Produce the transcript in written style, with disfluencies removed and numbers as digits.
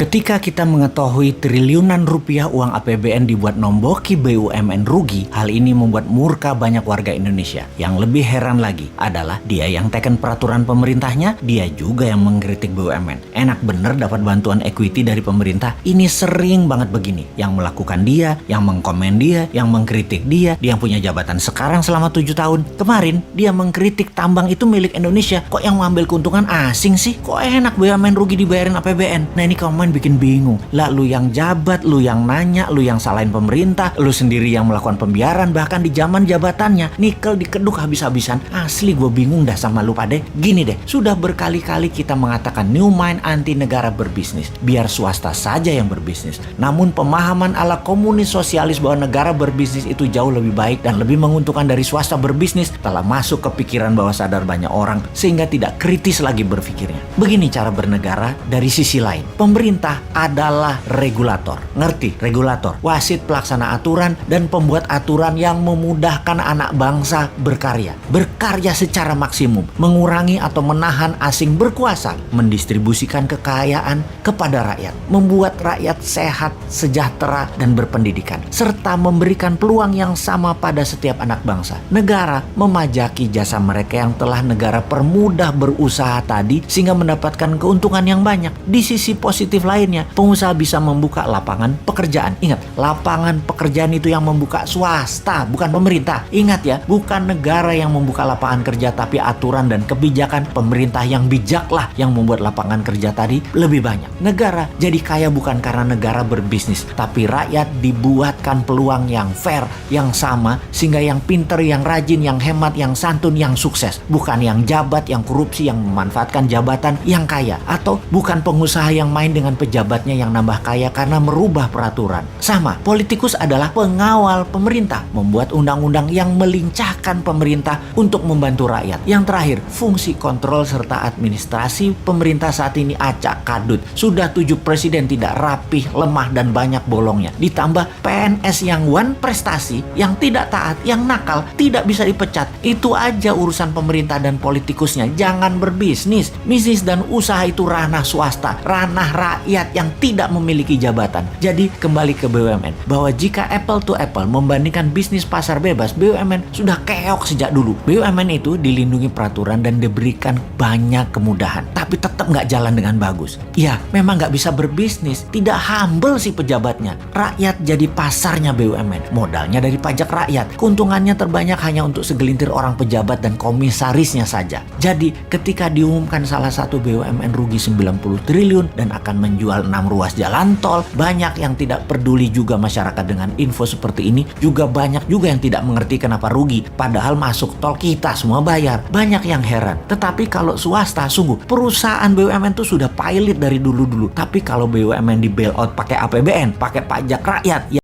Ketika kita mengetahui triliunan rupiah uang APBN dibuat nomboki BUMN rugi, hal ini membuat murka banyak warga Indonesia. Yang lebih heran lagi adalah dia yang teken peraturan pemerintahnya, dia juga yang mengkritik BUMN. Enak bener dapat bantuan equity dari pemerintah. Ini sering banget begini. Yang melakukan dia, yang mengkomen dia, yang mengkritik dia yang punya jabatan sekarang selama 7 tahun. Kemarin dia mengkritik tambang itu milik Indonesia. Kok yang mengambil keuntungan asing sih? Kok enak BUMN rugi dibayarin APBN? Nah ini komen bikin bingung. Lah lu yang jabat, lu yang nanya, lu yang salahin pemerintah, lu sendiri yang melakukan pembiaran bahkan di zaman jabatannya. Nikel dikeduk habis-habisan. Asli gue bingung dah sama lu pade. Gini deh, sudah berkali-kali kita mengatakan new mind anti negara berbisnis. Biar swasta saja yang berbisnis. Namun pemahaman ala komunis sosialis bahwa negara berbisnis itu jauh lebih baik dan lebih menguntungkan dari swasta berbisnis telah masuk ke pikiran bawah sadar banyak orang sehingga tidak kritis lagi berpikirnya. Begini cara bernegara dari sisi lain. Pemerintah adalah regulator. Ngerti? Regulator. Wasit pelaksana aturan dan pembuat aturan yang memudahkan anak bangsa berkarya. Berkarya secara maksimum. Mengurangi atau menahan asing berkuasa. Mendistribusikan kekayaan kepada rakyat. Membuat rakyat sehat, sejahtera, dan berpendidikan. Serta memberikan peluang yang sama pada setiap anak bangsa. Negara memajaki jasa mereka yang telah negara permudah berusaha tadi sehingga mendapatkan keuntungan yang banyak. Di sisi positif lainnya, pengusaha bisa membuka lapangan pekerjaan. Ingat, lapangan pekerjaan itu yang membuka swasta, bukan pemerintah. Ingat ya, bukan negara yang membuka lapangan kerja, tapi aturan dan kebijakan pemerintah yang bijaklah yang membuat lapangan kerja tadi lebih banyak. Negara jadi kaya bukan karena negara berbisnis, tapi rakyat dibuatkan peluang yang fair, yang sama, sehingga yang pinter, yang rajin, yang hemat, yang santun, yang sukses. Bukan yang jabat, yang korupsi, yang memanfaatkan jabatan, yang kaya. Atau bukan pengusaha yang main dengan pejabatnya yang nambah kaya karena merubah peraturan. Sama, politikus adalah pengawal pemerintah, membuat undang-undang yang melincahkan pemerintah untuk membantu rakyat. Yang terakhir, fungsi kontrol serta administrasi pemerintah saat ini acak kadut. Sudah 7 presiden tidak rapih, lemah, dan banyak bolongnya. Ditambah PNS yang one prestasi, yang tidak taat, yang nakal, tidak bisa dipecat. Itu aja urusan pemerintah dan politikusnya. Jangan berbisnis. Bisnis dan usaha itu ranah swasta, ranah rakyat yang tidak memiliki jabatan. Jadi kembali ke BUMN, bahwa jika apple to apple membandingkan bisnis pasar bebas, BUMN sudah keok sejak dulu. BUMN itu dilindungi peraturan dan diberikan banyak kemudahan, tapi tetap nggak jalan dengan bagus. Ya, memang nggak bisa berbisnis, tidak humble si pejabatnya. Rakyat jadi pasarnya BUMN, modalnya dari pajak rakyat. Keuntungannya terbanyak hanya untuk segelintir orang pejabat dan komisarisnya saja. Jadi ketika diumumkan salah satu BUMN rugi 90 triliun dan akan menjual 6 ruas jalan tol, banyak yang tidak peduli juga masyarakat dengan info seperti ini. Juga banyak juga yang tidak mengerti kenapa rugi, padahal masuk tol kita semua bayar. Banyak yang heran. Tetapi kalau swasta, sungguh perusahaan BUMN itu sudah pilot dari dulu-dulu. Tapi kalau BUMN di bail out pakai APBN, pakai pajak rakyat,